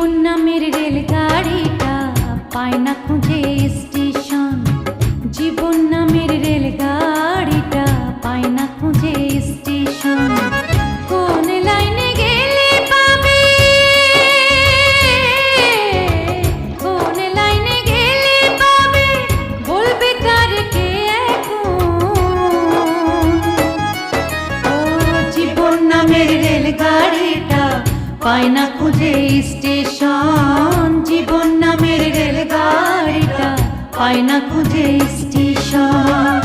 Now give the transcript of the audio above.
জীবন নামের রেলগাড়িটা পায় না খুঁজে স্টেশন। জীবন নামের রেলগাড়িটা পায় না খুঁজে স্টেশন। কোন লাইনে গেলে পাবে, কোন লাইনে গেলে পাবে, বলবে কার কে এখন। ও জীবন নামের রেলগাড়িটা পায় না খুঁজে স্টেশন। জীবন নামের রেলগাড়িটা পায় না খুঁজে স্টেশন।